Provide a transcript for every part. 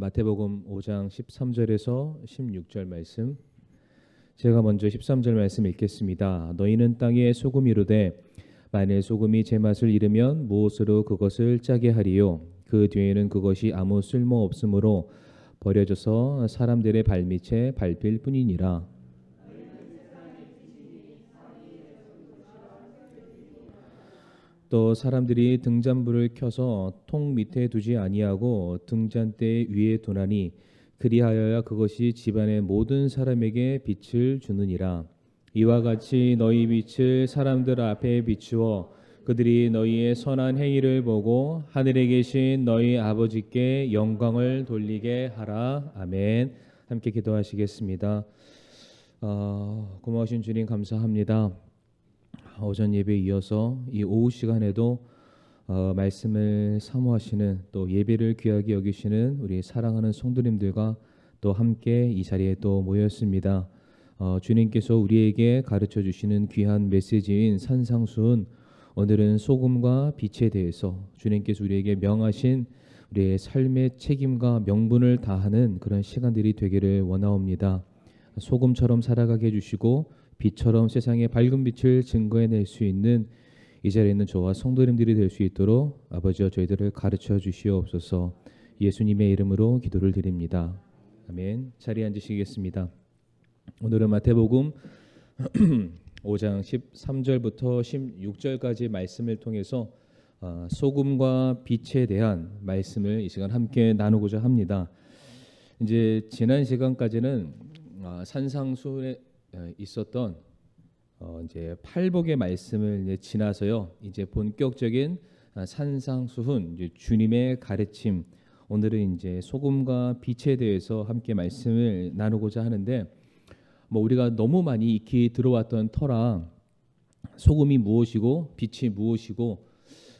마태복음 5장 13절에서 16절 말씀, 제가 먼저 13절 말씀 읽겠습니다. 너희는 땅에 소금이로되 만일 소금이 제 맛을 잃으면 무엇으로 그것을 짜게 하리요? 그 뒤에는 그것이 아무 쓸모 없으므로 버려져서 사람들의 발밑에 밟힐 뿐이니라. 또 사람들이 등잔불을 켜서 통 밑에 두지 아니하고 등잔대 위에 두나니 그리하여야 그것이 집안의 모든 사람에게 빛을 주느니라. 이와 같이 너희 빛을 사람들 앞에 비추어 그들이 너희의 선한 행위를 보고 하늘에 계신 너희 아버지께 영광을 돌리게 하라. 아멘. 함께 기도하시겠습니다. 고마우신 주님 감사합니다. 오전 예배에 이어서 이 오후 시간에도 말씀을 사모하시는, 또 예배를 귀하게 여기시는 우리 사랑하는 성도님들과 또 함께 이 자리에 또 모였습니다. 주님께서 우리에게 가르쳐 주시는 귀한 메시지인 산상수훈, 오늘은 소금과 빛에 대해서 주님께서 우리에게 명하신 우리의 삶의 책임과 명분을 다하는 그런 시간들이 되기를 원하옵니다. 소금처럼 살아가게 해주시고 빛처럼 세상의 밝은 빛을 증거해낼 수 있는 이 자리에 있는 저와 성도님들이 될 수 있도록 아버지와 저희들을 가르쳐 주시옵소서. 예수님의 이름으로 기도를 드립니다. 아멘. 자리에 앉으시겠습니다. 오늘은 마태복음 5장 13절부터 16절까지 말씀을 통해서 소금과 빛에 대한 말씀을 이 시간 함께 나누고자 합니다. 이제 지난 시간까지는 산상수훈에 있었던 이제 팔복의 말씀을 이제 지나서요, 이제 본격적인 산상수훈, 이제 주님의 가르침, 오늘은 이제 소금과 빛에 대해서 함께 말씀을 나누고자 하는데, 우리가 너무 많이 익히 들어왔던 터라 소금이 무엇이고 빛이 무엇이고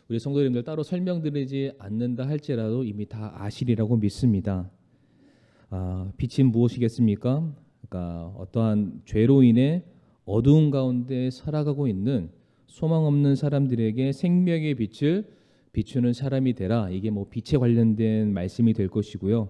우리 성도님들 따로 설명드리지 않는다 할지라도 이미 다 아시리라고 믿습니다. 빛이 무엇이겠습니까? 그러니까 어떠한 죄로 인해 어두운 가운데 살아가고 있는 소망 없는 사람들에게 생명의 빛을 비추는 사람이 되라. 이게 빛에 관련된 말씀이 될 것이고요.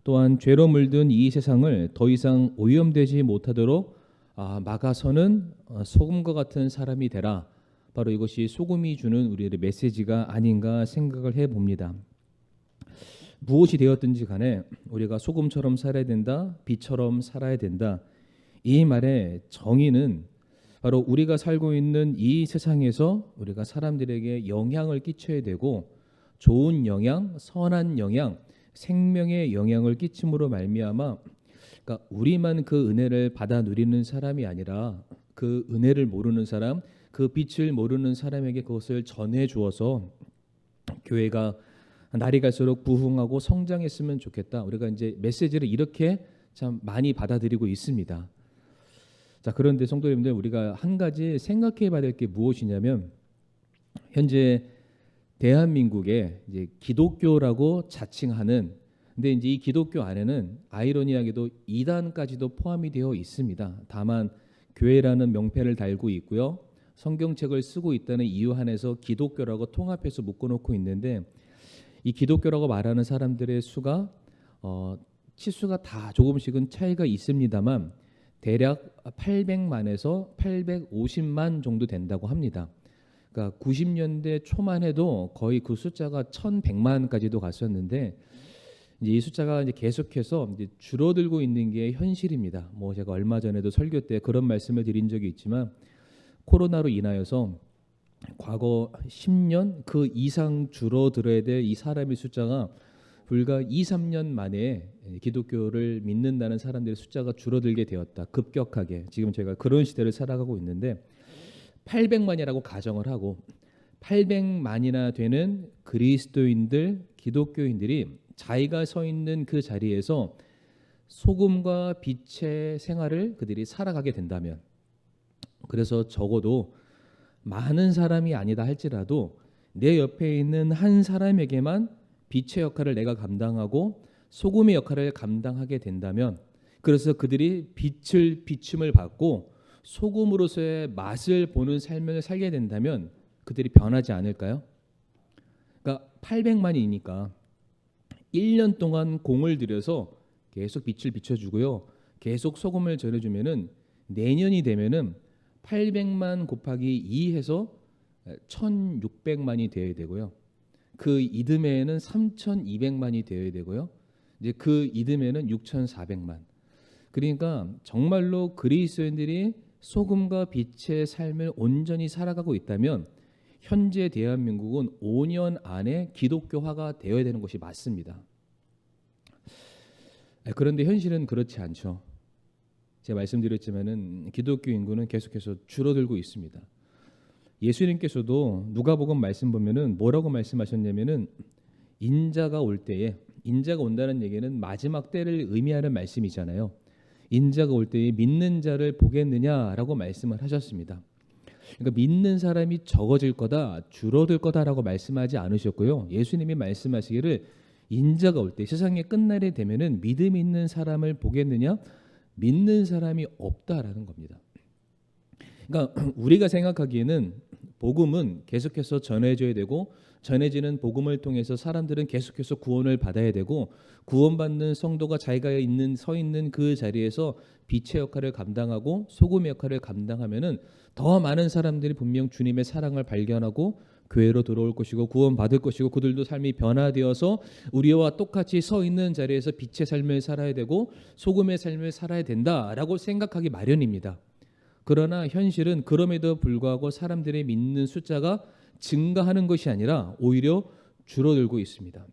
또한 죄로 물든 이 세상을 더 이상 오염되지 못하도록 막아서는 소금과 같은 사람이 되라. 바로 이것이 소금이 주는 우리의 메시지가 아닌가 생각을 해봅니다. 무엇이 되었든지 간에 우리가 소금처럼 살아야 된다, 빛처럼 살아야 된다. 이 말의 정의는 바로 우리가 살고 있는 이 세상에서 우리가 사람들에게 영향을 끼쳐야 되고, 좋은 영향, 선한 영향, 생명의 영향을 끼침으로 말미암아, 그러니까 우리만 그 은혜를 받아 누리는 사람이 아니라 그 은혜를 모르는 사람, 그 빛을 모르는 사람에게 그것을 전해 주어서 교회가 날이 갈수록 부흥하고 성장했으면 좋겠다. 우리가 이제 메시지를 이렇게 참 많이 받아들이고 있습니다. 자, 그런데 성도님들, 우리가 한 가지 생각해 봐야 될 게 무엇이냐면, 현재 대한민국에 이제 기독교라고 자칭하는, 근데 이제 이 기독교 안에는 아이러니하게도 이단까지도 포함이 되어 있습니다. 다만 교회라는 명패를 달고 있고요, 성경책을 쓰고 있다는 이유 안에서 기독교라고 통합해서 묶어놓고 있는데, 이 기독교라고 말하는 사람들의 수가 치수가 다 조금씩은 차이가 있습니다만 대략 800만에서 850만 정도 된다고 합니다. 그러니까 90년대 초만 해도 거의 그 숫자가 1100만까지도 갔었는데, 이제 이 숫자가 이제 계속해서 이제 줄어들고 있는 게 현실입니다. 제가 얼마 전에도 설교 때 그런 말씀을 드린 적이 있지만, 코로나로 인하여서 과거 10년 그 이상 줄어들어야 될 이 사람의 숫자가 불과 2, 3년 만에 기독교를 믿는다는 사람들의 숫자가 줄어들게 되었다. 급격하게. 지금 제가 그런 시대를 살아가고 있는데, 800만이라고 가정을 하고 800만이나 되는 그리스도인들, 기독교인들이 자기가 서 있는 그 자리에서 소금과 빛의 생활을 그들이 살아가게 된다면, 그래서 적어도 많은 사람이 아니다 할지라도 내 옆에 있는 한 사람에게만 빛의 역할을 내가 감당하고 소금의 역할을 감당하게 된다면, 그래서 그들이 빛을 비춤을 받고 소금으로서의 맛을 보는 삶을 살게 된다면 그들이 변하지 않을까요? 그러니까 800만이니까 1년 동안 공을 들여서 계속 빛을 비춰주고요. 계속 소금을 전해주면은 내년이 되면은 800만 곱하기 2 해서 1600만이 되어야 되고요. 그 이듬해에는 3200만이 되어야 되고요. 이제 그 이듬해는 6400만. 그러니까 정말로 그리스도인들이 소금과 빛의 삶을 온전히 살아가고 있다면 현재 대한민국은 5년 안에 기독교화가 되어야 되는 것이 맞습니다. 그런데 현실은 그렇지 않죠. 제가 말씀드렸지만은 기독교 인구는 계속해서 줄어들고 있습니다. 예수님께서도 누가복음 말씀 보면은 뭐라고 말씀하셨냐면은 인자가 올 때에, 인자가 온다는 얘기는 마지막 때를 의미하는 말씀이잖아요. 인자가 올 때에 믿는 자를 보겠느냐라고 말씀을 하셨습니다. 그러니까 믿는 사람이 적어질 거다, 줄어들 거다라고 말씀하지 않으셨고요. 예수님이 말씀하시기를 인자가 올 때, 세상의 끝날이 되면은 믿음 있는 사람을 보겠느냐? 믿는 사람이 없다라는 겁니다. 그러니까 우리가 생각하기에는 복음은 계속해서 전해져야 되고, 전해지는 복음을 통해서 사람들은 계속해서 구원을 받아야 되고, 구원받는 성도가 자기가 서 있는 그 자리에서 빛의 역할을 감당하고 소금의 역할을 감당하면은 더 많은 사람들이 분명 주님의 사랑을 발견하고 교회로 들어올 것이고 구원받을 것이고, 그들도 삶이 변화되어서 우리와 똑같이 서 있는 자리에서 빛의 삶을 살아야 되고 소금의 삶을 살아야 된다라고 생각하기 마련입니다. 그러나 현실은 그럼에도 불구하고 사람들의 믿는 숫자가 증가하는 것이 아니라 오히려 줄어들고 있습니다.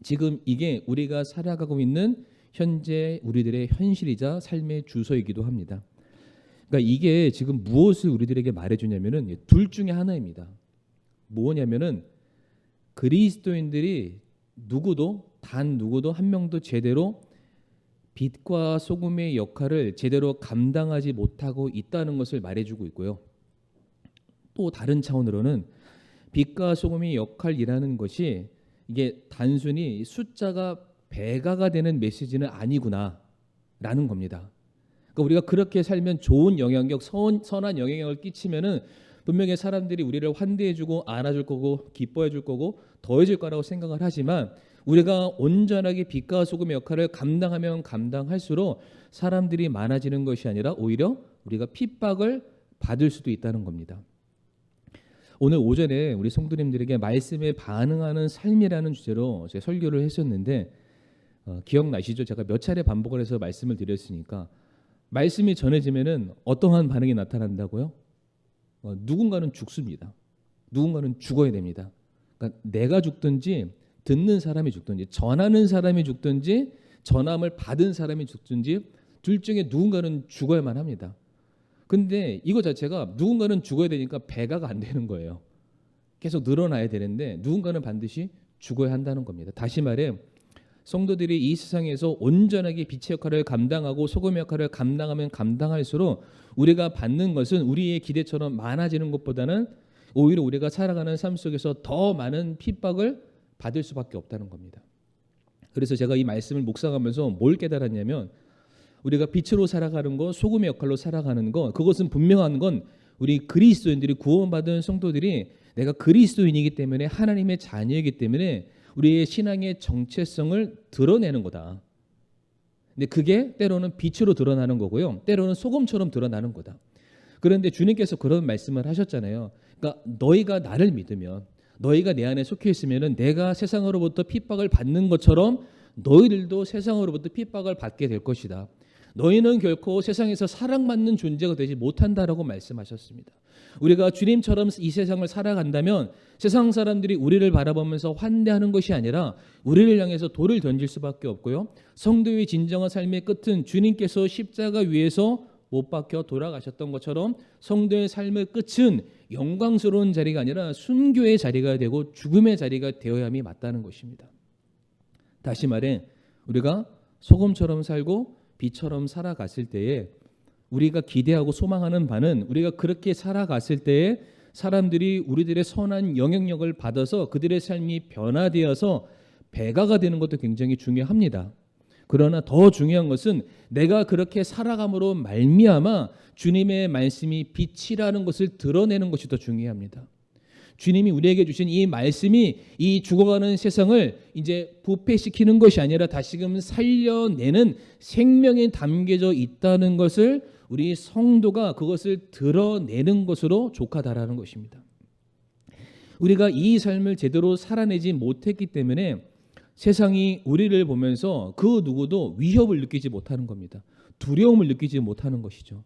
지금 이게 우리가 살아가고 있는 현재 우리들의 현실이자 삶의 주소이기도 합니다. 그러니까 이게 지금 무엇을 우리들에게 말해주냐면은 둘 중에 하나입니다. 뭐냐면은 그리스도인들이 단 누구도 한 명도 제대로 빛과 소금의 역할을 제대로 감당하지 못하고 있다는 것을 말해주고 있고요. 또 다른 차원으로는 빛과 소금의 역할이라는 것이 이게 단순히 숫자가 배가가 되는 메시지는 아니구나라는 겁니다. 그러니까 우리가 그렇게 살면 좋은 영향력, 선한 영향력을 끼치면은 분명히 사람들이 우리를 환대해주고 안아줄 거고 기뻐해줄 거고 더해줄 거라고 생각을 하지만, 우리가 온전하게 빛과 소금의 역할을 감당하면 감당할수록 사람들이 많아지는 것이 아니라 오히려 우리가 핍박을 받을 수도 있다는 겁니다. 오늘 오전에 우리 성도님들에게 말씀에 반응하는 삶이라는 주제로 제가 설교를 했었는데 기억나시죠? 제가 몇 차례 반복을 해서 말씀을 드렸으니까 말씀이 전해지면은 어떠한 반응이 나타난다고요? 누군가는 죽습니다. 누군가는 죽어야 됩니다. 그러니까 내가 죽든지 듣는 사람이 죽든지 전하는 사람이 죽든지 전함을 받은 사람이 죽든지 둘 중에 누군가는 죽어야만 합니다. 근데 이거 자체가 누군가는 죽어야 되니까 배가가 안 되는 거예요. 계속 늘어나야 되는데 누군가는 반드시 죽어야 한다는 겁니다. 다시 말해 성도들이 이 세상에서 온전하게 빛의 역할을 감당하고 소금의 역할을 감당하면 감당할수록 우리가 받는 것은 우리의 기대처럼 많아지는 것보다는 오히려 우리가 살아가는 삶 속에서 더 많은 핍박을 받을 수밖에 없다는 겁니다. 그래서 제가 이 말씀을 묵상하면서 뭘 깨달았냐면, 우리가 빛으로 살아가는 것, 소금의 역할로 살아가는 것, 그것은 분명한 건 우리 그리스도인들이, 구원받은 성도들이 내가 그리스도인이기 때문에, 하나님의 자녀이기 때문에 우리의 신앙의 정체성을 드러내는 거다. 근데 그게 때로는 빛으로 드러나는 거고요, 때로는 소금처럼 드러나는 거다. 그런데 주님께서 그런 말씀을 하셨잖아요. 그러니까 너희가 나를 믿으면, 너희가 내 안에 속해 있으면은 내가 세상으로부터 핍박을 받는 것처럼 너희들도 세상으로부터 핍박을 받게 될 것이다. 너희는 결코 세상에서 사랑받는 존재가 되지 못한다라고 말씀하셨습니다. 우리가 주님처럼 이 세상을 살아간다면 세상 사람들이 우리를 바라보면서 환대하는 것이 아니라 우리를 향해서 돌을 던질 수밖에 없고요, 성도의 진정한 삶의 끝은 주님께서 십자가 위에서 못 박혀 돌아가셨던 것처럼 성도의 삶의 끝은 영광스러운 자리가 아니라 순교의 자리가 되고 죽음의 자리가 되어야 함이 맞다는 것입니다. 다시 말해 우리가 소금처럼 살고 빛처럼 살아갔을 때에 우리가 기대하고 소망하는 바는, 우리가 그렇게 살아갔을 때에 사람들이 우리들의 선한 영향력을 받아서 그들의 삶이 변화되어서 배가가 되는 것도 굉장히 중요합니다. 그러나 더 중요한 것은 내가 그렇게 살아감으로 말미암아 주님의 말씀이 빛이라는 것을 드러내는 것이 더 중요합니다. 주님이 우리에게 주신 이 말씀이 이 죽어가는 세상을 이제 부패시키는 것이 아니라 다시금 살려내는 생명이 담겨져 있다는 것을 우리 성도가 그것을 드러내는 것으로 족하다라는 것입니다. 우리가 이 삶을 제대로 살아내지 못했기 때문에 세상이 우리를 보면서 그 누구도 위협을 느끼지 못하는 겁니다. 두려움을 느끼지 못하는 것이죠.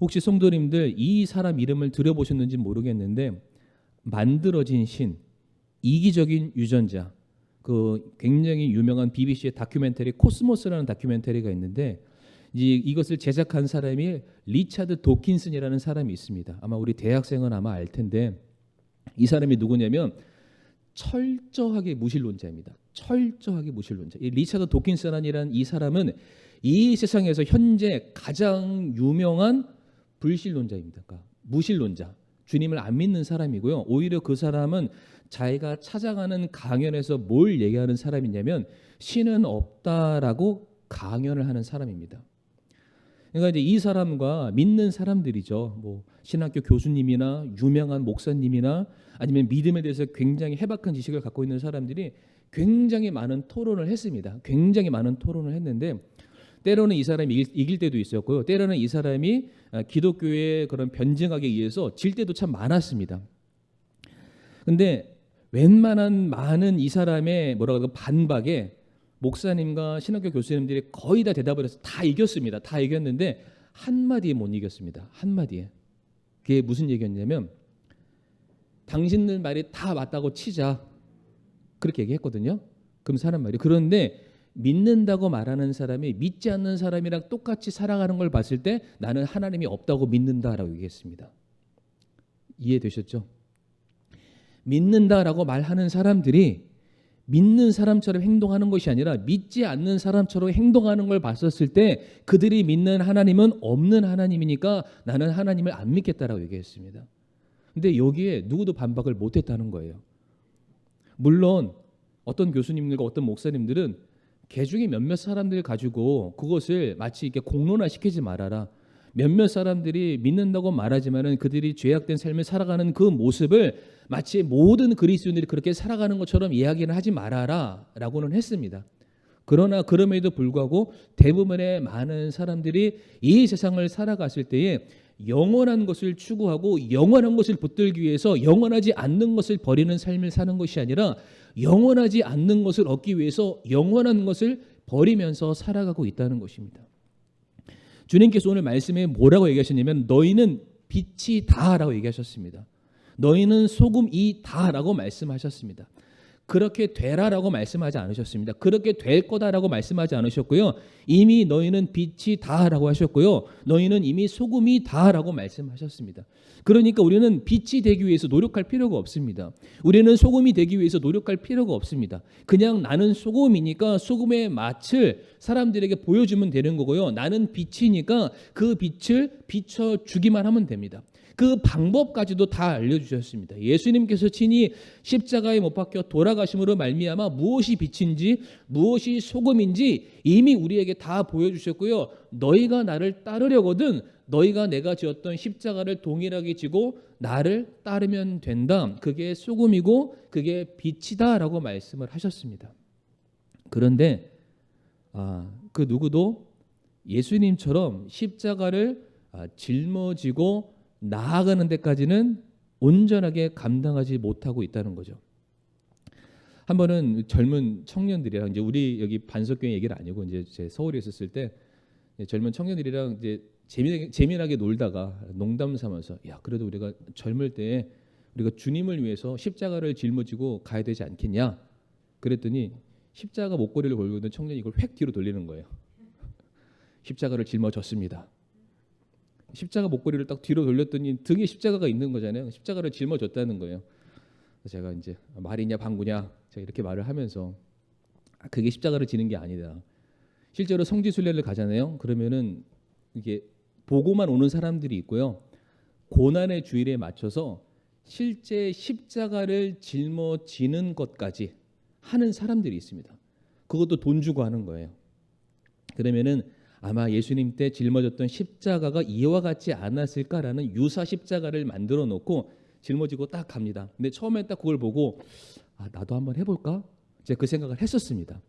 혹시 성도님들 이 사람 이름을 들어보셨는지 모르겠는데 만들어진 신, 이기적인 유전자, 그 굉장히 유명한 BBC의 다큐멘터리 코스모스라는 다큐멘터리가 있는데 이것을 제작한 사람이 리차드 도킨슨이라는 사람이 있습니다. 아마 우리 대학생은 아마 알 텐데 이 사람이 누구냐면 철저하게 무신론자입니다. 철저하게 무신론자. 이 리차드 도킨슨이라는 이 사람은 이 세상에서 현재 가장 유명한 불신론자입니다. 그러니까 무신론자. 주님을 안 믿는 사람이고요. 오히려 그 사람은 자기가 찾아가는 강연에서 뭘 얘기하는 사람이냐면 신은 없다라고 강연을 하는 사람입니다. 그러니까 이제 이 사람과 믿는 사람들이죠. 뭐 신학교 교수님이나 유명한 목사님이나 아니면 믿음에 대해서 굉장히 해박한 지식을 갖고 있는 사람들이 굉장히 많은 토론을 했습니다. 굉장히 많은 토론을 했는데 때로는 이 사람이 이길 때도 있었고요. 때로는 이 사람이 기독교의 그런 변증학에 의해서 질 때도 참 많았습니다. 근데 웬만한 많은 이 사람의 반박에 목사님과 신학교 교수님들이 거의 다 대답을 해서 다 이겼습니다. 다 이겼는데 한마디에 못 이겼습니다. 한마디에. 그게 무슨 얘기였냐면 당신들 말이 다 맞다고 치자. 그렇게 얘기했거든요. 그럼 사람 말이. 그런데 믿는다고 말하는 사람이 믿지 않는 사람이랑 똑같이 살아가는 걸 봤을 때 나는 하나님이 없다고 믿는다라고 얘기했습니다. 이해되셨죠? 믿는다라고 말하는 사람들이 믿는 사람처럼 행동하는 것이 아니라 믿지 않는 사람처럼 행동하는 걸 봤었을 때 그들이 믿는 하나님은 없는 하나님이니까 나는 하나님을 안 믿겠다라고 얘기했습니다. 근데 여기에 누구도 반박을 못했다는 거예요. 물론 어떤 교수님들과 어떤 목사님들은 개중에 몇몇 사람들 가지고 그것을 마치 이렇게 공론화시키지 말아라. 몇몇 사람들이 믿는다고 말하지만은 그들이 죄악된 삶을 살아가는 그 모습을 마치 모든 그리스도인들이 그렇게 살아가는 것처럼 이야기를 하지 말아라라고는 했습니다. 그러나 그럼에도 불구하고 대부분의 많은 사람들이 이 세상을 살아갔을 때에 영원한 것을 추구하고 영원한 것을 붙들기 위해서 영원하지 않는 것을 버리는 삶을 사는 것이 아니라 영원하지 않는 것을 얻기 위해서 영원한 것을 버리면서 살아가고 있다는 것입니다. 주님께서 오늘 말씀에 뭐라고 얘기하셨냐면 너희는 빛이다라고 얘기하셨습니다. 너희는 소금이다라고 말씀하셨습니다. 그렇게 되라라고 말씀하지 않으셨습니다. 그렇게 될 거다라고 말씀하지 않으셨고요. 이미 너희는 빛이다라고 하셨고요. 너희는 이미 소금이다라고 말씀하셨습니다. 그러니까 우리는 빛이 되기 위해서 노력할 필요가 없습니다. 우리는 소금이 되기 위해서 노력할 필요가 없습니다. 그냥 나는 소금이니까 소금의 맛을 사람들에게 보여주면 되는 거고요. 나는 빛이니까 그 빛을 비춰주기만 하면 됩니다. 그 방법까지도 다 알려주셨습니다. 예수님께서 친히 십자가에 못 박혀 돌아가심으로 말미암아 무엇이 빛인지 무엇이 소금인지 이미 우리에게 다 보여주셨고요. 너희가 나를 따르려거든 너희가 내가 지었던 십자가를 동일하게 지고 나를 따르면 된다. 그게 소금이고 그게 빛이다라고 말씀을 하셨습니다. 그런데 그 누구도 예수님처럼 십자가를 짊어지고 나아가는 데까지는 온전하게 감당하지 못하고 있다는 거죠. 한 번은 젊은 청년들이랑 이제 우리 여기 반석교회 얘기를 아니고 이제 제 서울에 있었을 때 젊은 청년들이랑 이제 재미나게 놀다가 농담 삼아서 야 그래도 우리가 젊을 때 우리가 주님을 위해서 십자가를 짊어지고 가야 되지 않겠냐 그랬더니 십자가 목걸이를 걸고 있는 청년이 이걸 획 뒤로 돌리는 거예요. 십자가를 짊어졌습니다. 십자가 목걸이를 딱 뒤로 돌렸더니 등에 십자가가 있는 거잖아요. 십자가를 짊어졌다는 거예요. 제가 이제 말이냐 방구냐 제가 이렇게 말을 하면서 그게 십자가를 지는 게 아니다. 실제로 성지순례를 가잖아요. 그러면은 이게 보고만 오는 사람들이 있고요. 고난의 주일에 맞춰서 실제 십자가를 짊어지는 것까지 하는 사람들이 있습니다. 그것도 돈 주고 하는 거예요. 그러면은 아마 예수님 때 짊어졌던 십자가가 이와 같지 않았을까라는 유사 십자가를 만들어 놓고 짊어지고 딱 갑니다. 근데 처음에 딱 그걸 보고 나도 한번 해볼까? 제가 그 생각을 했었습니다.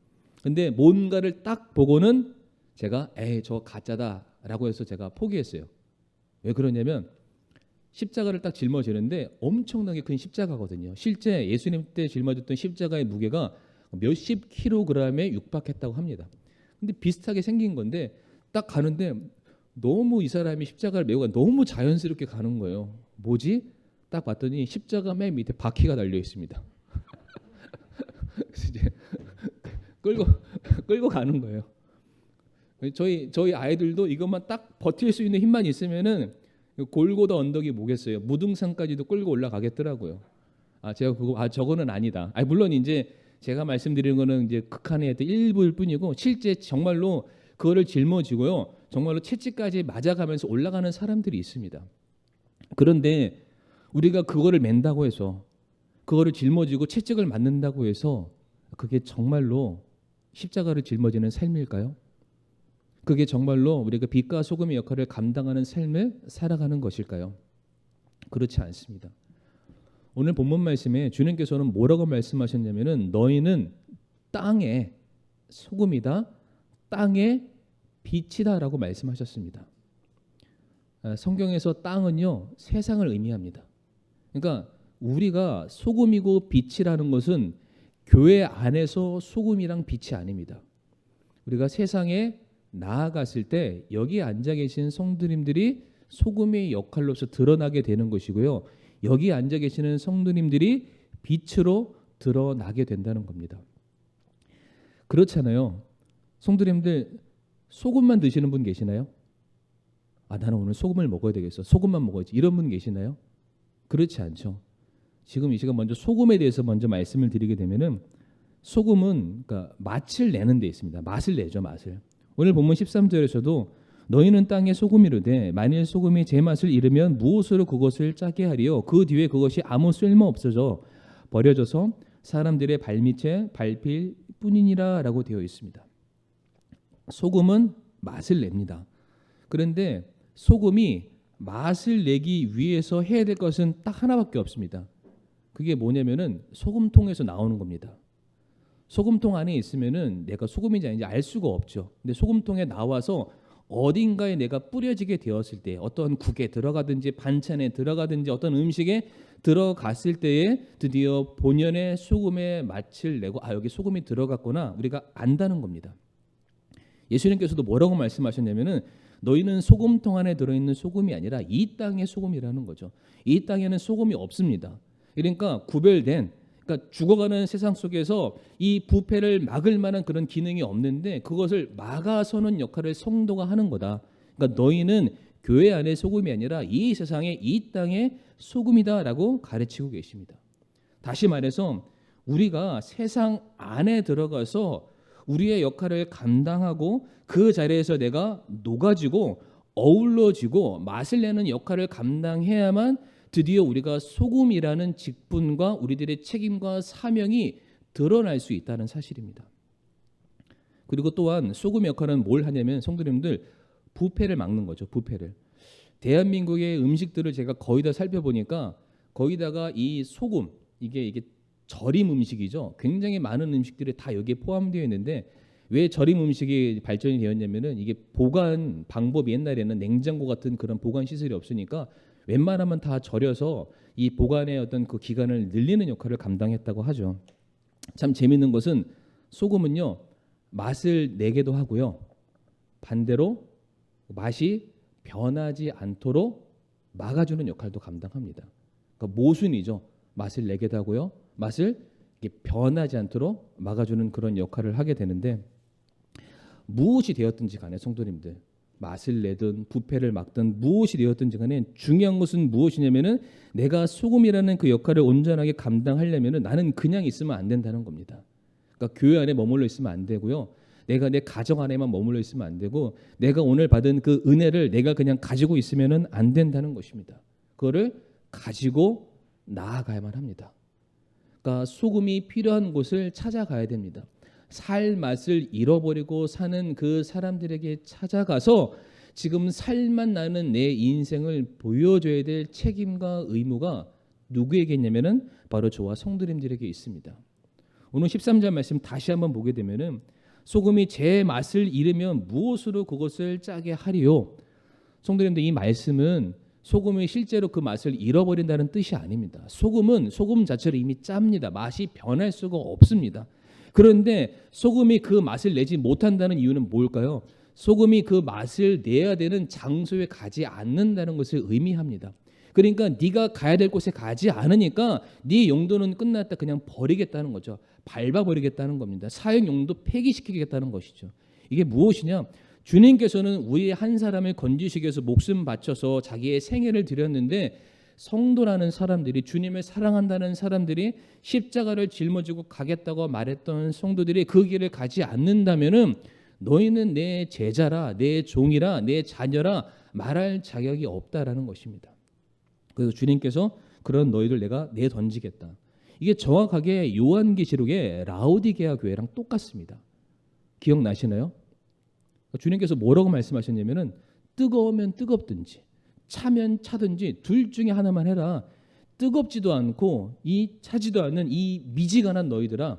근데 뭔가를 딱 보고는 제가 저 가짜다라고 해서 제가 포기했어요. 왜 그러냐면 십자가를 딱 짊어지는데 엄청나게 큰 십자가거든요. 실제 예수님 때 짊어졌던 십자가의 무게가 몇십 킬로그램에 육박했다고 합니다. 근데 비슷하게 생긴 건데 딱 가는데 너무 이 사람이 십자가를 메고 너무 자연스럽게 가는 거예요. 뭐지? 딱 봤더니 십자가 맨 밑에 바퀴가 달려 있습니다. 그래서 이제 끌고 가는 거예요. 저희 아이들도 이것만 딱 버틸 수 있는 힘만 있으면은 골고다 언덕이 뭐겠어요? 무등산까지도 끌고 올라가겠더라고요. 제가 저거는 아니다. 물론 이제 제가 말씀드리는 거는 이제 극한의 어떤 일부일 뿐이고 실제 정말로 그거를 짊어지고요. 정말로 채찍까지 맞아가면서 올라가는 사람들이 있습니다. 그런데 우리가 그거를 맨다고 해서 그거를 짊어지고 채찍을 맞는다고 해서 그게 정말로 십자가를 짊어지는 삶일까요? 그게 정말로 우리가 빛과 소금의 역할을 감당하는 삶을 살아가는 것일까요? 그렇지 않습니다. 오늘 본문 말씀에 주님께서는 뭐라고 말씀하셨냐면은 너희는 땅의 소금이다, 땅의 빛이다라고 말씀하셨습니다. 성경에서 땅은요 세상을 의미합니다. 그러니까 우리가 소금이고 빛이라는 것은 교회 안에서 소금이랑 빛이 아닙니다. 우리가 세상에 나아갔을 때 여기 앉아 계신 성도님들이 소금의 역할로서 드러나게 되는 것이고요. 여기 앉아 계시는 성도님들이 빛으로 드러나게 된다는 겁니다. 그렇잖아요. 성도님들 소금만 드시는 분 계시나요? 나는 오늘 소금을 먹어야 되겠어. 소금만 먹어야지. 이런 분 계시나요? 그렇지 않죠. 지금 이 시간 먼저 소금에 대해서 먼저 말씀을 드리게 되면은 소금은 그러니까 맛을 내는 데 있습니다. 맛을 내죠, 맛을. 오늘 본문 13절에서도 너희는 땅의 소금이로되 만일 소금이 제 맛을 잃으면 무엇으로 그것을 짜게 하리요? 그 뒤에 그것이 아무 쓸모 없어져 버려져서 사람들의 발밑에 밟힐 뿐이니라라고 되어 있습니다. 소금은 맛을 냅니다. 그런데 소금이 맛을 내기 위해서 해야 될 것은 딱 하나밖에 없습니다. 그게 뭐냐면은 소금통에서 나오는 겁니다. 소금통 안에 있으면은 내가 소금인지 아닌지 알 수가 없죠. 근데 소금통에 나와서 어딘가에 내가 뿌려지게 되었을 때 어떤 국에 들어가든지 반찬에 들어가든지 어떤 음식에 들어갔을 때에 드디어 본연의 소금의 맛을 내고 여기 소금이 들어갔구나 우리가 안다는 겁니다. 예수님께서도 뭐라고 말씀하셨냐면은 너희는 소금통 안에 들어있는 소금이 아니라 이 땅의 소금이라는 거죠. 이 땅에는 소금이 없습니다. 그러니까 구별된 그러니까 죽어가는 세상 속에서 이 부패를 막을 만한 그런 기능이 없는데 그것을 막아서는 역할을 성도가 하는 거다. 그러니까 너희는 교회 안의 소금이 아니라 이 세상의 이 땅의 소금이다라고 가르치고 계십니다. 다시 말해서 우리가 세상 안에 들어가서 우리의 역할을 감당하고 그 자리에서 내가 녹아지고 어우러지고 맛을 내는 역할을 감당해야만 드디어 우리가 소금이라는 직분과 우리들의 책임과 사명이 드러날 수 있다는 사실입니다. 그리고 또한 소금의 역할은 뭘 하냐면 성도님들 부패를 막는 거죠. 부패를. 대한민국의 음식들을 제가 거의 다 살펴보니까 거기다가 이 소금 이게 절임 음식이죠. 굉장히 많은 음식들이 다 여기에 포함되어 있는데 왜 절임 음식이 발전이 되었냐면은 이게 보관 방법이 옛날에는 냉장고 같은 그런 보관 시설이 없으니까 웬만하면 다 절여서 이 보관의 어떤 그 기간을 늘리는 역할을 감당했다고 하죠. 참 재밌는 것은 소금은요 맛을 내게도 하고요 반대로 맛이 변하지 않도록 막아주는 역할도 감당합니다. 그러니까 모순이죠. 맛을 내게도 하고요 맛을 변하지 않도록 막아주는 그런 역할을 하게 되는데 무엇이 되었든지 간에 성도님들 맛을 내든 부패를 막든 무엇이 되었든지 간에 중요한 것은 무엇이냐면은 내가 소금이라는 그 역할을 온전하게 감당하려면은 나는 그냥 있으면 안 된다는 겁니다. 그러니까 교회 안에 머물러 있으면 안 되고요. 내가 내 가정 안에만 머물러 있으면 안 되고 내가 오늘 받은 그 은혜를 내가 그냥 가지고 있으면은 안 된다는 것입니다. 그거를 가지고 나아가야만 합니다. 그러니까 소금이 필요한 곳을 찾아가야 됩니다. 살 맛을 잃어버리고 사는 그 사람들에게 찾아가서 지금 살맛 나는 내 인생을 보여줘야 될 책임과 의무가 누구에게 있냐면은 바로 저와 성도님들에게 있습니다. 오늘 13절 말씀 다시 한번 보게 되면은 소금이 제 맛을 잃으면 무엇으로 그것을 짜게 하리요. 성도님들, 이 말씀은 소금이 실제로 그 맛을 잃어버린다는 뜻이 아닙니다. 소금은 소금 자체로 이미 짭니다. 맛이 변할 수가 없습니다. 그런데 소금이 그 맛을 내지 못한다는 이유는 뭘까요? 소금이 그 맛을 내야 되는 장소에 가지 않는다는 것을 의미합니다. 그러니까 네가 가야 될 곳에 가지 않으니까 네 용도는 끝났다, 그냥 버리겠다는 거죠. 밟아버리겠다는 겁니다. 사용 용도 폐기시키겠다는 것이죠. 이게 무엇이냐? 주님께서는 우리 한 사람을 건지시기 위해서 목숨 바쳐서 자기의 생애를 드렸는데, 성도라는 사람들이, 주님을 사랑한다는 사람들이 십자가를 짊어지고 가겠다고 말했던 성도들이 그 길을 가지 않는다면은 너희는 내 제자라, 내 종이라, 내 자녀라 말할 자격이 없다라는 것입니다. 그래서 주님께서 그런 너희들 내가 내던지겠다. 이게 정확하게 요한계시록의 라오디게아 교회랑 똑같습니다. 기억나시나요? 주님께서 뭐라고 말씀하셨냐면은 뜨거우면 뜨겁든지 차면 차든지 둘 중에 하나만 해라. 뜨겁지도 않고 차지도 않는 이 미지근한 너희들아.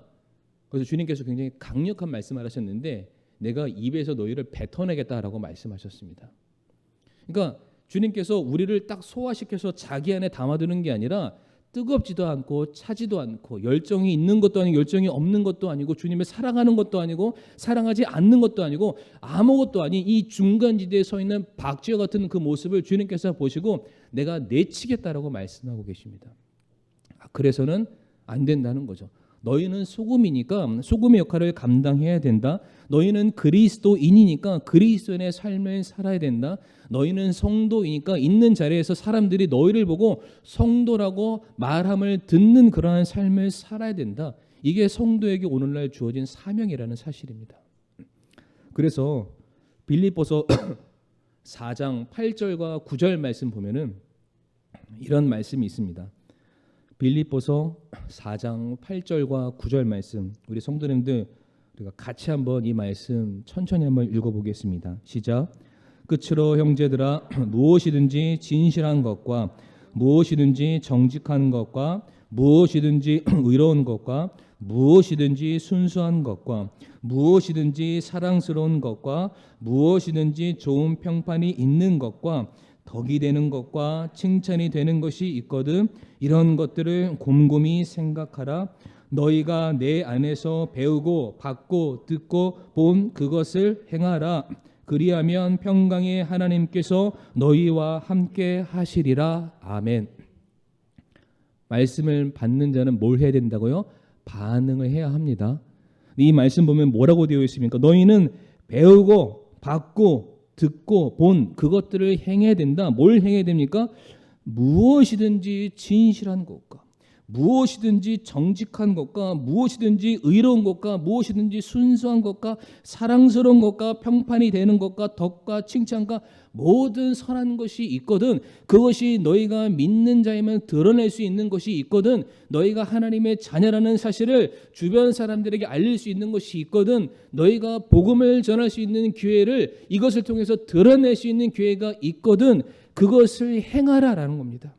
그래서 주님께서 굉장히 강력한 말씀을 하셨는데 내가 입에서 너희를 뱉어내겠다라고 말씀하셨습니다. 그러니까 주님께서 우리를 딱 소화시켜서 자기 안에 담아두는 게 아니라 뜨겁지도 않고 차지도 않고 열정이 있는 것도 아니고 열정이 없는 것도 아니고 주님을 사랑하는 것도 아니고 사랑하지 않는 것도 아니고 아무것도 아닌 이 중간지대에 서 있는 박쥐와 같은 그 모습을 주님께서 보시고 내가 내치겠다라고 말씀하고 계십니다. 그래서는 안 된다는 거죠. 너희는 소금이니까 소금의 역할을 감당해야 된다. 너희는 그리스도인이니까 그리스도인의 삶을 살아야 된다. 너희는 성도이니까 있는 자리에서 사람들이 너희를 보고 성도라고 말함을 듣는 그러한 삶을 살아야 된다. 이게 성도에게 오늘날 주어진 사명이라는 사실입니다. 그래서 빌립보서 4장 8절과 9절 말씀 보면은 이런 말씀이 있습니다. 빌립보서 4장 8절과 9절 말씀, 우리 성도님들 우리가 같이 한번 이 말씀 천천히 한번 읽어보겠습니다. 시작. 끝으로 형제들아, 무엇이든지 진실한 것과 무엇이든지 정직한 것과 무엇이든지 의로운 것과 무엇이든지 순수한 것과 무엇이든지 사랑스러운 것과 무엇이든지 좋은 평판이 있는 것과 덕이 되는 것과 칭찬이 되는 것이 있거든 이런 것들을 곰곰이 생각하라. 너희가 내 안에서 배우고 받고 듣고 본 그것을 행하라. 그리하면 평강의 하나님께서 너희와 함께 하시리라. 아멘. 말씀을 받는 자는 뭘 해야 된다고요? 반응을 해야 합니다. 이 말씀 보면 뭐라고 되어 있습니까? 너희는 배우고 받고 듣고 본 그것들을 행해야 된다. 뭘 행해야 됩니까? 무엇이든지 진실한 것과 무엇이든지 정직한 것과 무엇이든지 의로운 것과 무엇이든지 순수한 것과 사랑스러운 것과 평판이 되는 것과 덕과 칭찬과 모든 선한 것이 있거든 그것이 너희가 믿는 자이면 드러낼 수 있는 것이 있거든 너희가 하나님의 자녀라는 사실을 주변 사람들에게 알릴 수 있는 것이 있거든 너희가 복음을 전할 수 있는 기회를 이것을 통해서 드러낼 수 있는 기회가 있거든 그것을 행하라라는 겁니다.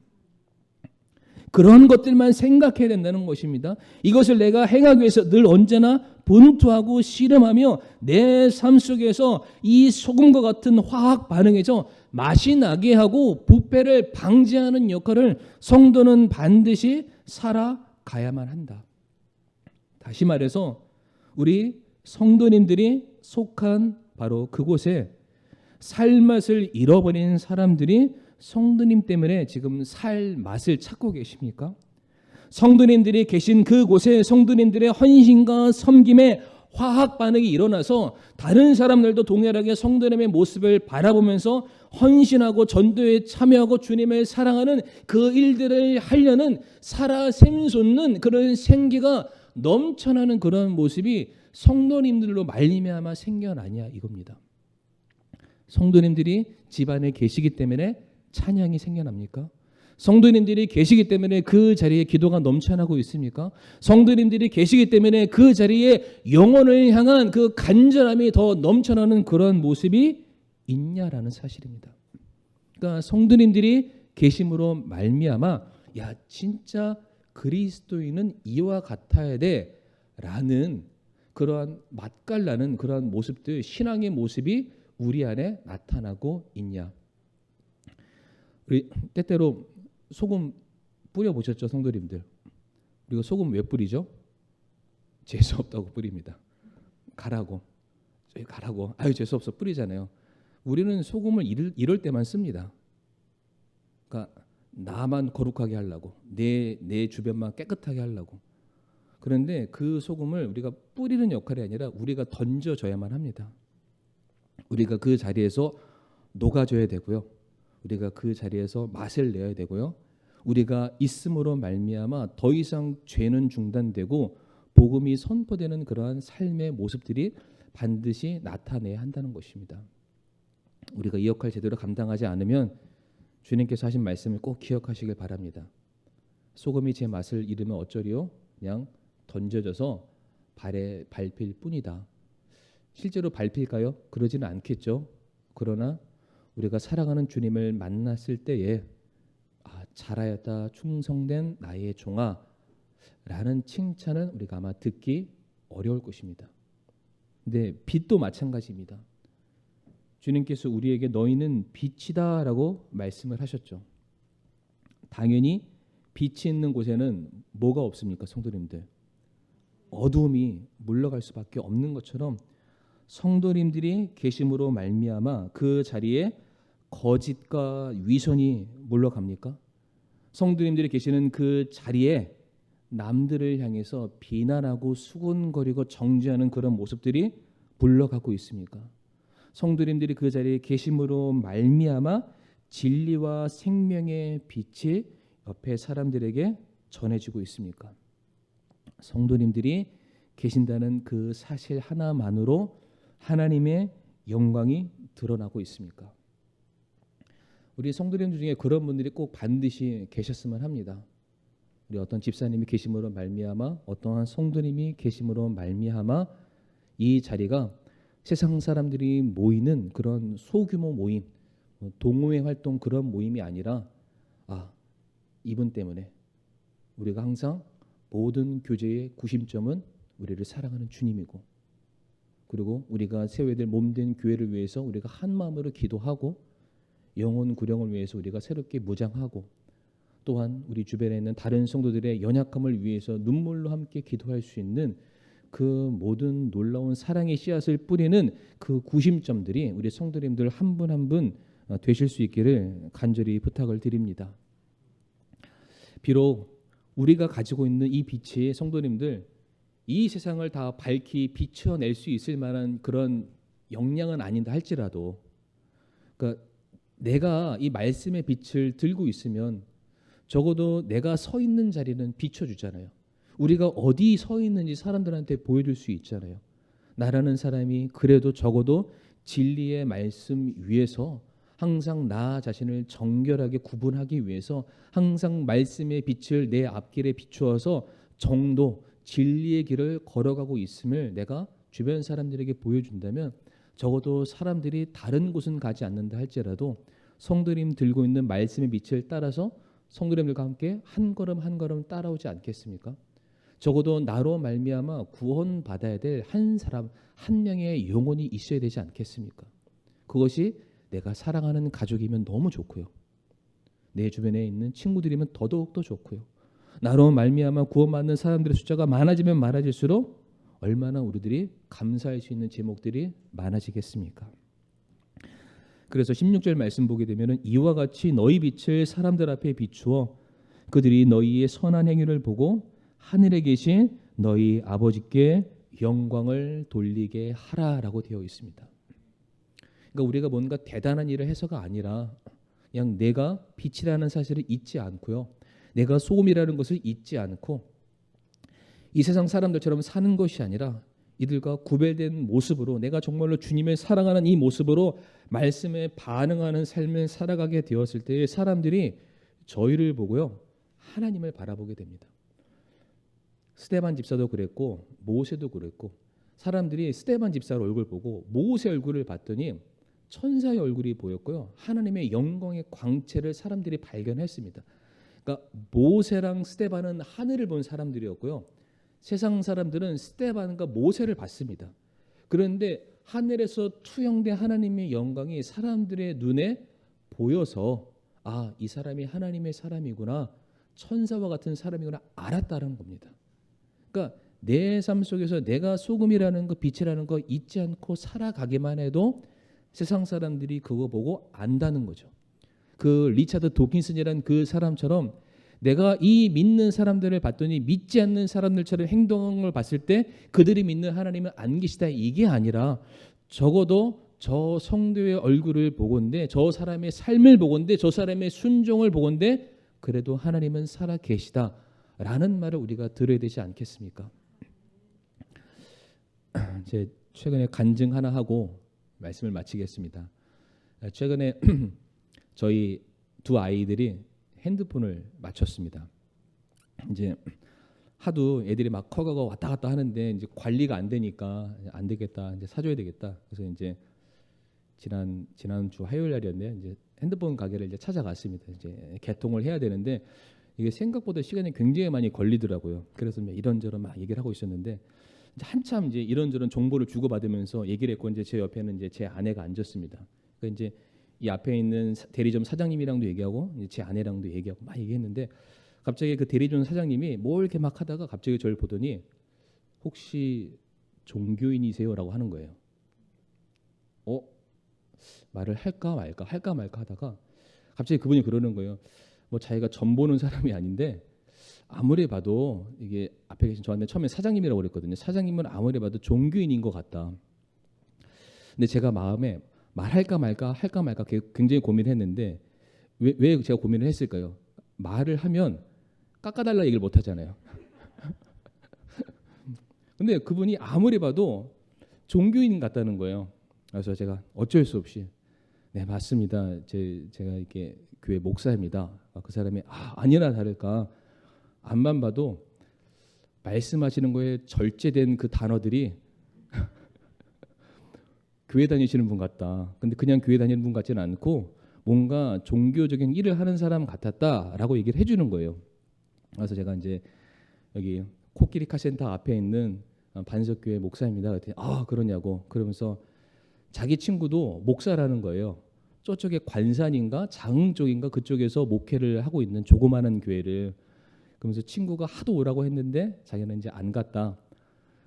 그런 것들만 생각해야 된다는 것입니다. 이것을 내가 행하기 위해서 늘 언제나 분투하고 씨름하며 내 삶 속에서 이 소금과 같은 화학 반응에서 맛이 나게 하고 부패를 방지하는 역할을 성도는 반드시 살아가야만 한다. 다시 말해서 우리 성도님들이 속한 바로 그곳에 살맛을 잃어버린 사람들이 성도님 때문에 지금 살 맛을 찾고 계십니까? 성도님들이 계신 그곳에 성도님들의 헌신과 섬김의 화학 반응이 일어나서 다른 사람들도 동일하게 성도님의 모습을 바라보면서 헌신하고 전도에 참여하고 주님을 사랑하는 그 일들을 하려는 살아 샘솟는 그런 생기가 넘쳐나는 그런 모습이 성도님들로 말미암아 생겨나냐 이겁니다. 성도님들이 집안에 계시기 때문에 찬양이 생겨납니까? 성도님들이 계시기 때문에 그 자리에 기도가 넘쳐나고 있습니까? 성도님들이 계시기 때문에 그 자리에 영혼을 향한 그 간절함이 더 넘쳐나는 그런 모습이 있냐라는 사실입니다. 그러니까 성도님들이 계심으로 말미암아 야 진짜 그리스도인은 이와 같아야 돼라는 그러한 맛깔나는 그러한 모습들, 신앙의 모습이 우리 안에 나타나고 있냐. 우리 때때로 소금 뿌려 보셨죠, 성도님들? 그리고 소금 왜 뿌리죠? 재수 없다고 뿌립니다. 가라고. 저희 가라고. 아유 재수 없어 뿌리잖아요. 우리는 소금을 이럴 때만 씁니다. 그러니까 나만 거룩하게 하려고, 내 주변만 깨끗하게 하려고. 그런데 그 소금을 우리가 뿌리는 역할이 아니라 우리가 던져줘야만 합니다. 우리가 그 자리에서 녹아줘야 되고요. 우리가 그 자리에서 맛을 내야 되고요. 우리가 있음으로 말미암아 더 이상 죄는 중단되고 복음이 선포되는 그러한 삶의 모습들이 반드시 나타내야 한다는 것입니다. 우리가 이 역할 제대로 감당하지 않으면 주님께서 하신 말씀을 꼭 기억하시길 바랍니다. 소금이 제 맛을 잃으면 어쩌리요? 그냥 던져져서 발에 밟힐 뿐이다. 실제로 밟힐까요? 그러지는 않겠죠. 그러나 우리가 사랑하는 주님을 만났을 때에 잘하였다 충성된 나의 종아 라는 칭찬은 우리가 아마 듣기 어려울 것입니다. 근데 빛도 마찬가지입니다. 주님께서 우리에게 너희는 빛이다 라고 말씀을 하셨죠. 당연히 빛이 있는 곳에는 뭐가 없습니까, 성도님들? 어두움이 물러갈 수밖에 없는 것처럼 성도님들이 계심으로 말미암아 그 자리에 거짓과 위선이 물러갑니까? 성도님들이 계시는 그 자리에 남들을 향해서 비난하고 수군거리고 정죄하는 그런 모습들이 물러가고 있습니까? 성도님들이 그 자리에 계심으로 말미암아 진리와 생명의 빛이 옆에 사람들에게 전해지고 있습니까? 성도님들이 계신다는 그 사실 하나만으로 하나님의 영광이 드러나고 있습니까? 우리 성도님들 중에 그런 분들이 꼭 반드시 계셨으면 합니다. 우리 어떤 집사님이 계심으로 말미암아 어떠한 성도님이 계심으로 말미암아 이 자리가 세상 사람들이 모이는 그런 소규모 모임, 동호회 활동 그런 모임이 아니라 이분 때문에 우리가 항상 모든 교제의 구심점은 우리를 사랑하는 주님이고, 그리고 우리가 세워야 될 몸된 교회를 위해서 우리가 한 마음으로 기도하고 영혼 구령을 위해서 우리가 새롭게 무장하고, 또한 우리 주변에 있는 다른 성도들의 연약함을 위해서 눈물로 함께 기도할 수 있는 그 모든 놀라운 사랑의 씨앗을 뿌리는 그 구심점들이 우리 성도님들 한 분 한 분 되실 수 있기를 간절히 부탁을 드립니다. 비록 우리가 가지고 있는 이 빛이 성도님들 이 세상을 다 밝히 비춰낼 수 있을 만한 그런 역량은 아닌다 할지라도, 그러니까 내가 이 말씀의 빛을 들고 있으면 적어도 내가 서 있는 자리는 비춰주잖아요. 우리가 어디 서 있는지 사람들한테 보여줄 수 있잖아요. 나라는 사람이 그래도 적어도 진리의 말씀 위에서 항상 나 자신을 정결하게 구분하기 위해서 항상 말씀의 빛을 내 앞길에 비추어서 정도 진리의 길을 걸어가고 있음을 내가 주변 사람들에게 보여준다면 적어도 사람들이 다른 곳은 가지 않는다 할지라도 성도님 들고 있는 말씀의 빛을 따라서 성도님들과 함께 한 걸음 한 걸음 따라오지 않겠습니까? 적어도 나로 말미암아 구원받아야 될 한 사람 한 명의 영혼이 있어야 되지 않겠습니까? 그것이 내가 사랑하는 가족이면 너무 좋고요. 내 주변에 있는 친구들이면 더더욱 좋고요. 나로 말미암아 구원받는 사람들의 숫자가 많아지면 많아질수록 얼마나 우리들이 감사할 수 있는 제목들이 많아지겠습니까? 그래서 16절 말씀 보게 되면 이와 같이 너희 빛을 사람들 앞에 비추어 그들이 너희의 선한 행위를 보고 하늘에 계신 너희 아버지께 영광을 돌리게 하라라고 되어 있습니다. 그러니까 우리가 뭔가 대단한 일을 해서가 아니라 그냥 내가 빛이라는 사실을 잊지 않고요. 내가 소금이라는 것을 잊지 않고 이 세상 사람들처럼 사는 것이 아니라 이들과 구별된 모습으로 내가 정말로 주님을 사랑하는 이 모습으로 말씀에 반응하는 삶을 살아가게 되었을 때 사람들이 저희를 보고요. 하나님을 바라보게 됩니다. 스데반 집사도 그랬고 모세도 그랬고 사람들이 스데반 집사의 얼굴 보고 모세 얼굴을 봤더니 천사의 얼굴이 보였고요. 하나님의 영광의 광채를 사람들이 발견했습니다. 그러니까 모세랑 스데반은 하늘을 본 사람들이었고요. 세상 사람들은 스데반과 모세를 봤습니다. 그런데 하늘에서 투영된 하나님의 영광이 사람들의 눈에 보여서 아, 이 사람이 하나님의 사람이구나, 천사와 같은 사람이구나 알았다는 겁니다. 그러니까 내 삶 속에서 내가 소금이라는 거, 빛이라는 거 잊지 않고 살아가기만 해도 세상 사람들이 그거 보고 안다는 거죠. 그 리차드 도킨슨이라는 그 사람처럼 내가 이 믿는 사람들을 봤더니 믿지 않는 사람들처럼 행동을 걸 봤을 때 그들이 믿는 하나님은 안 계시다, 이게 아니라 적어도 저 성도의 얼굴을 보건대, 저 사람의 삶을 보건대, 저 사람의 순종을 보건대 그래도 하나님은 살아 계시다라는 말을 우리가 들어야 되지 않겠습니까? 제 최근에 간증 하나 하고 말씀을 마치겠습니다. 최근에 저희 두 아이들이 핸드폰을 맞췄습니다. 이제 하도 애들이 막 커가고 왔다 갔다 하는데 이제 관리가 안 되니까 안 되겠다, 이제 사줘야 되겠다. 그래서 이제 지난주 화요일 날이었는데 이제 핸드폰 가게를 이제 찾아갔습니다. 이제 개통을 해야 되는데 이게 생각보다 시간이 굉장히 많이 걸리더라고요. 그래서 이런저런 막 얘기를 하고 있었는데 이제 한참 이제 이런저런 정보를 주고받으면서 얘기를 했고 이제 제 옆에는 이제 제 아내가 앉았습니다. 그러니까 이제 이 앞에 있는 대리점 사장님이랑도 얘기하고 제 아내랑도 얘기하고 막 얘기했는데 갑자기 그 대리점 사장님이 뭘 이렇게 막 하다가 갑자기 저를 보더니 혹시 종교인이세요라고 하는 거예요. 말을 할까 말까 하다가 갑자기 그분이 그러는 거예요. 뭐 자기가 점 보는 사람이 아닌데 아무리 봐도 이게 앞에 계신 저한테 처음에 사장님이라고 그랬거든요. 사장님은 아무리 봐도 종교인인 것 같다. 근데 제가 마음에 말할까 말까 굉장히 고민을 했는데 왜 제가 고민을 했을까요? 말을 하면 깎아달라 얘기를 못 하잖아요. 근데 그분이 아무리 봐도 종교인 같다는 거예요. 그래서 제가 어쩔 수 없이 네 맞습니다. 제가 이렇게 교회 목사입니다. 그 사람이 아니나 다를까 앞만 봐도 말씀하시는 거에 절제된 그 단어들이 교회 다니시는 분 같다. 근데 그냥 교회 다니는 분 같지는 않고 뭔가 종교적인 일을 하는 사람 같았다라고 얘기를 해주는 거예요. 그래서 제가 이제 여기 코끼리 카센터 앞에 있는 반석교회 목사입니다. 그랬더니 그러냐고 그러면서 자기 친구도 목사라는 거예요. 저쪽에 관산인가 장흥 쪽인가 그쪽에서 목회를 하고 있는 조그마한 교회를. 그러면서 친구가 하도 오라고 했는데 자기는 이제 안 갔다.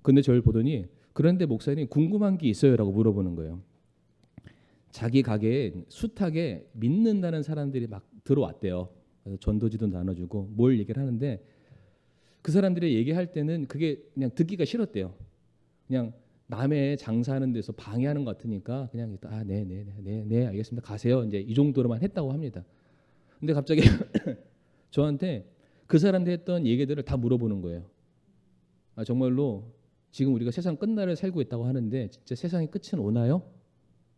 근데 저를 보더니 그런데 목사님 궁금한 게 있어요라고 물어보는 거예요. 자기 가게에 숱하게 믿는다는 사람들이 막 들어왔대요. 그래서 전도지도 나눠주고 뭘 얘기를 하는데 그 사람들이 얘기할 때는 그게 그냥 듣기가 싫었대요. 그냥 남의 장사하는 데서 방해하는 것 같으니까 그냥 네 알겠습니다 가세요 이제 이 정도로만 했다고 합니다. 근데 갑자기 저한테 그 사람들 했던 얘기들을 다 물어보는 거예요. 정말로 지금 우리가 세상 끝날을 살고 있다고 하는데 진짜 세상의 끝은 오나요?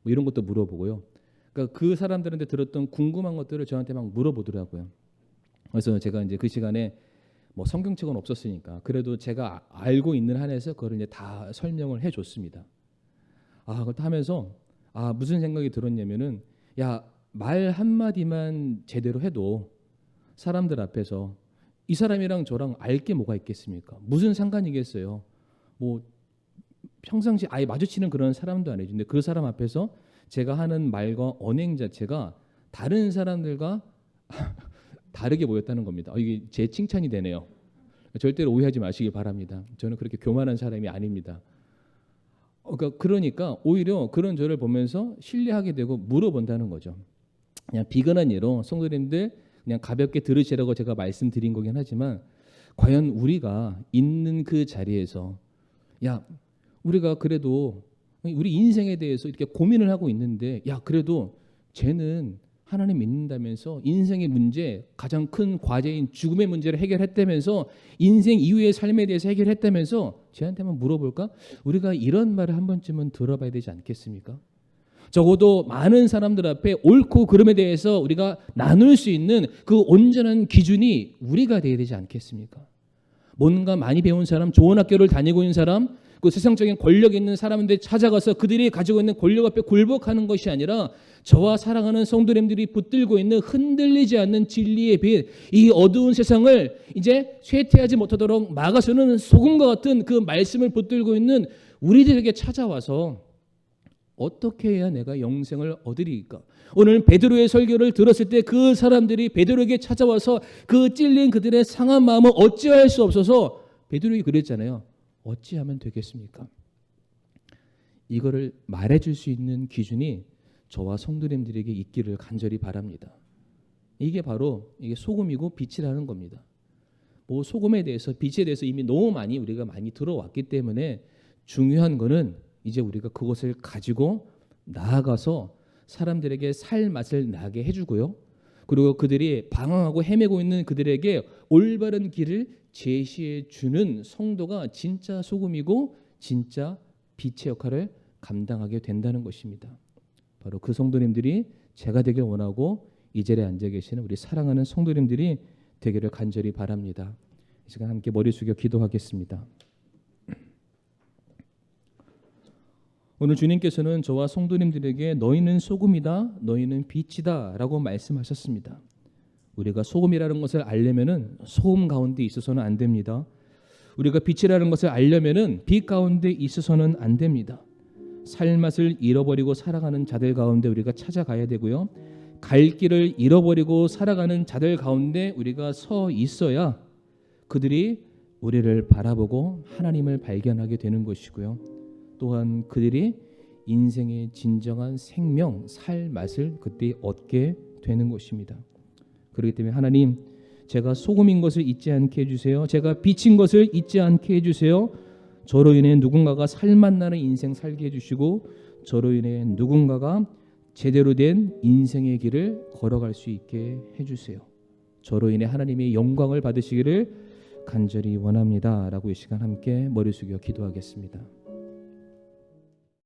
뭐 이런 것도 물어보고요. 그러니까 그 사람들한테 들었던 궁금한 것들을 저한테 막 물어보더라고요. 그래서 제가 이제 그 시간에 뭐 성경책은 없었으니까 그래도 제가 알고 있는 한에서 그걸 이제 다 설명을 해줬습니다. 그걸 하면서 무슨 생각이 들었냐면은 말 한마디만 제대로 해도 사람들 앞에서 이 사람이랑 저랑 알 게 뭐가 있겠습니까? 무슨 상관이겠어요? 뭐 평상시 아예 마주치는 그런 사람도 아니죠. 근데 그 사람 앞에서 제가 하는 말과 언행 자체가 다른 사람들과 다르게 보였다는 겁니다. 이게 제 칭찬이 되네요. 절대로 오해하지 마시기 바랍니다. 저는 그렇게 교만한 사람이 아닙니다. 그러니까 오히려 그런 저를 보면서 신뢰하게 되고 물어본다는 거죠. 그냥 비근한 예로 성도님들 그냥 가볍게 들으시라고 제가 말씀드린 거긴 하지만 과연 우리가 있는 그 자리에서 우리가 그래도 우리 인생에 대해서 이렇게 고민을 하고 있는데 그래도 쟤는 하나님 믿는다면서 인생의 문제, 가장 큰 과제인 죽음의 문제를 해결했다면서 인생 이후의 삶에 대해서 해결했다면서 쟤한테 한번 물어볼까? 우리가 이런 말을 한 번쯤은 들어봐야 되지 않겠습니까? 적어도 많은 사람들 앞에 옳고 그름에 대해서 우리가 나눌 수 있는 그 온전한 기준이 우리가 되어야 되지 않겠습니까? 뭔가 많이 배운 사람, 좋은 학교를 다니고 있는 사람, 그 세상적인 권력 있는 사람들 찾아가서 그들이 가지고 있는 권력 앞에 굴복하는 것이 아니라 저와 사랑하는 성도님들이 붙들고 있는 흔들리지 않는 진리의 빛, 이 어두운 세상을 이제 쇠퇴하지 못하도록 막아서는 소금과 같은 그 말씀을 붙들고 있는 우리들에게 찾아와서 어떻게 해야 내가 영생을 얻으리까? 오늘 베드로의 설교를 들었을 때 그 사람들이 베드로에게 찾아와서 그 찔린 그들의 상한 마음을 어찌할 수 없어서 베드로가 그랬잖아요. 어찌하면 되겠습니까? 이거를 말해줄 수 있는 기준이 저와 성도님들에게 있기를 간절히 바랍니다. 이게 바로 이게 소금이고 빛이라는 겁니다. 뭐 소금에 대해서 빛에 대해서 이미 너무 많이 우리가 많이 들어왔기 때문에 중요한 거는 이제 우리가 그것을 가지고 나아가서 사람들에게 살 맛을 나게 해주고요. 그리고 그들이 방황하고 헤매고 있는 그들에게 올바른 길을 제시해 주는 성도가 진짜 소금이고 진짜 빛의 역할을 감당하게 된다는 것입니다. 바로 그 성도님들이 제가 되길 원하고 이 자리에 앉아 계시는 우리 사랑하는 성도님들이 되기를 간절히 바랍니다. 이 시간 함께 머리 숙여 기도하겠습니다. 오늘 주님께서는 저와 성도님들에게 너희는 소금이다, 너희는 빛이다 라고 말씀하셨습니다. 우리가 소금이라는 것을 알려면은 소금 가운데 있어서는 안 됩니다. 우리가 빛이라는 것을 알려면은 빛 가운데 있어서는 안 됩니다. 살맛을 잃어버리고 살아가는 자들 가운데 우리가 찾아가야 되고요. 갈 길을 잃어버리고 살아가는 자들 가운데 우리가 서 있어야 그들이 우리를 바라보고 하나님을 발견하게 되는 것이고요. 또한 그들이 인생의 진정한 생명, 살 맛을 그때 얻게 되는 것입니다. 그렇기 때문에 하나님, 제가 소금인 것을 잊지 않게 해주세요. 제가 빛인 것을 잊지 않게 해주세요. 저로 인해 누군가가 살맛 나는 인생 살게 해주시고 저로 인해 누군가가 제대로 된 인생의 길을 걸어갈 수 있게 해주세요. 저로 인해 하나님의 영광을 받으시기를 간절히 원합니다 라고 이 시간 함께 머리 숙여 기도하겠습니다.